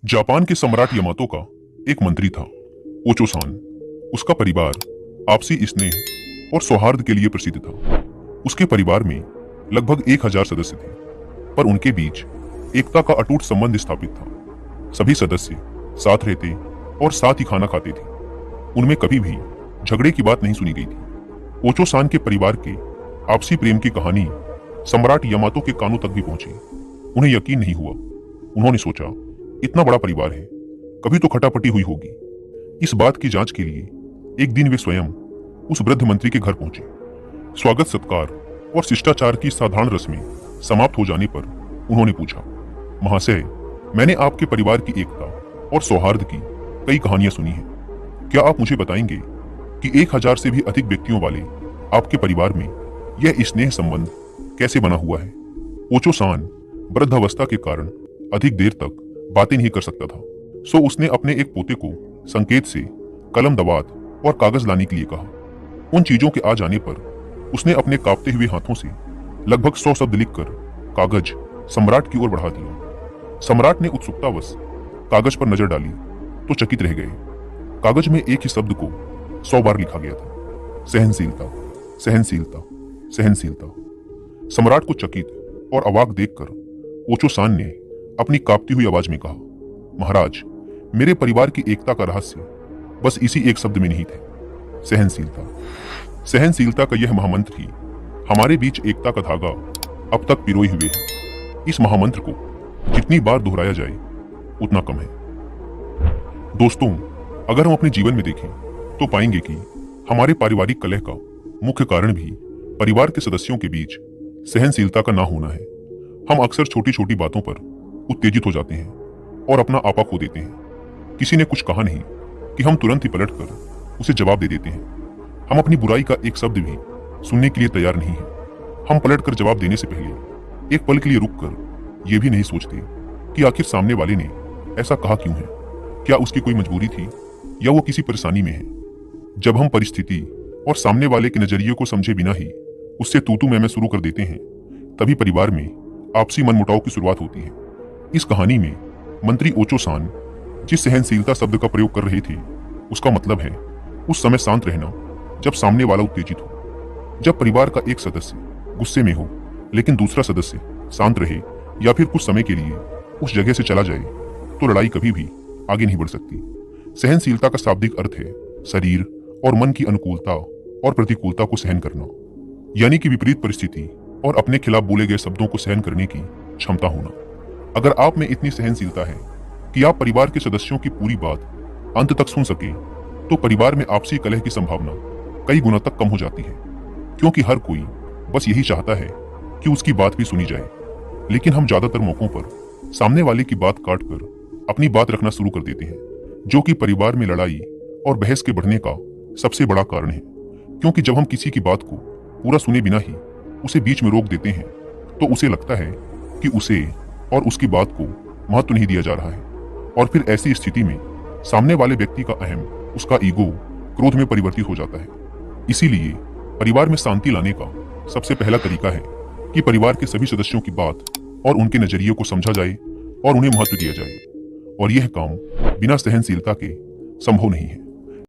Japan के सम्राट यमातो का एक मंत्री था, ओचो-सान। उसका परिवार आपसी स्नेह और सौहार्द के लिए प्रसिद्ध था। उसके परिवार में लगभग 1000 सदस्य थे, पर उनके बीच एकता का अटूट संबंध स्थापित था। सभी सदस्य साथ रहते और साथ ही खाना खाते थे। उनमें कभी भी झगड़े की बात नहीं सुनी गई थी। ओचो-सान के परिवार के आपसी प्रेम की कहानी सम्राट यमातो के कानों तक भी पहुंची। उन्हें यकीन नहीं हुआ। उन्होंने सोचा, इतना बड़ा परिवार है, कभी तो खटापटी हुई होगी। इस बात की जांच के लिए एक दिन वे स्वयं उस वृद्ध मंत्री के घर पहुंचे। स्वागत सत्कार और शिष्टाचार की साधारण रस्में समाप्त हो जाने पर उन्होंने पूछा, महाशय, मैंने आपके परिवार की एकता और सौहार्द की कई कहानियां सुनी हैं। क्या आप मुझे बताएंगे कि 1000 से भी अधिक व्यक्तियों वाले आपके परिवार में यह स्नेह संबंध कैसे बना हुआ है? ओचो-सान वृद्धावस्था के कारण अधिक देर तक बातें नहीं कर सकता था, सो उसने अपने एक पोते को संकेत से कलम, दवात और कागज लाने के लिए कहा। उन चीजों के आ जाने पर उसने अपने कांपते हुए हाथों से लगभग 100 शब्द लिखकर कागज सम्राट की ओर बढ़ा दिया। सम्राट ने उत्सुकतावश कागज पर नजर डाली तो चकित रह गए। कागज में एक ही शब्द को 100 बार लिखा गया था, सहनशीलता, सहनशीलता, सहनशीलता। सम्राट को चकित और अवाक देखकर ओचो-सान ने अपनी कांपती हुई आवाज में कहा, महाराज, मेरे परिवार की एकता का रहस्य बस इसी एक शब्द में नहीं थे, सहनशीलता। सहनशीलता का यह महामंत्र ही हमारे बीच एकता का धागा अब तक पिरोए हुए है। इस महामंत्र को जितनी बार दोहराया जाए उतना कम है। दोस्तों, अगर हम अपने जीवन में देखें तो पाएंगे कि हमारे पारिवारिक कलह का मुख्य कारण भी परिवार के सदस्यों के बीच सहनशीलता का ना होना है। हम अक्सर छोटी छोटी बातों पर उत्तेजित हो जाते हैं और अपना आपा खो देते हैं। किसी ने कुछ कहा नहीं कि हम तुरंत ही पलटकर उसे जवाब दे देते हैं। हम अपनी बुराई का एक शब्द भी सुनने के लिए तैयार नहीं हैं। हम पलटकर जवाब देने से पहले एक पल के लिए रुककर यह भी नहीं सोचते कि आखिर सामने वाले ने ऐसा कहा क्यों है। क्या उसकी कोई मजबूरी थी या वो किसी परेशानी में है? जब हम परिस्थिति और सामने वाले के नजरिए को समझे बिना ही उससे तू-तू मैं शुरू कर देते हैं, तभी परिवार में आपसी मनमुटाव की शुरुआत होती है। इस कहानी में मंत्री ओचो-सान जिस सहनशीलता शब्द का प्रयोग कर रहे थे, उसका मतलब है उस समय शांत रहना जब सामने वाला उत्तेजित हो। जब परिवार का एक सदस्य गुस्से में हो लेकिन दूसरा सदस्य शांत रहे या फिर कुछ समय के लिए उस जगह से चला जाए, तो लड़ाई कभी भी आगे नहीं बढ़ सकती। सहनशीलता का शाब्दिक अर्थ है शरीर और मन की अनुकूलता और प्रतिकूलता को सहन करना, यानी कि विपरीत परिस्थिति और अपने खिलाफ बोले गए शब्दों को सहन करने की क्षमता होना। अगर आप में इतनी सहनशीलता है कि आप परिवार के सदस्यों की पूरी बात अंत तक सुन सके, तो परिवार में आपसी कलह की संभावना कई गुना तक कम हो जाती है, क्योंकि हर कोई बस यही चाहता है कि उसकी बात भी सुनी जाए। लेकिन हम ज्यादातर मौकों पर सामने वाले की बात काटकर अपनी बात रखना शुरू कर देते हैं, जो कि परिवार में लड़ाई और बहस के बढ़ने का सबसे बड़ा कारण है। क्योंकि जब हम किसी की बात को पूरा सुने बिना ही उसे बीच में रोक देते हैं, तो उसे लगता है कि उसे और उसकी बात को महत्व नहीं दिया जा रहा है, और फिर ऐसी स्थिति में सामने वाले व्यक्ति का अहम, उसका ईगो क्रोध में परिवर्तित हो जाता है। इसीलिए परिवार में शांति लाने का सबसे पहला तरीका है कि परिवार के सभी सदस्यों की बात और उनके नजरिए को समझा जाए और उन्हें महत्व दिया जाए, और यह काम बिना सहनशीलता के संभव नहीं है।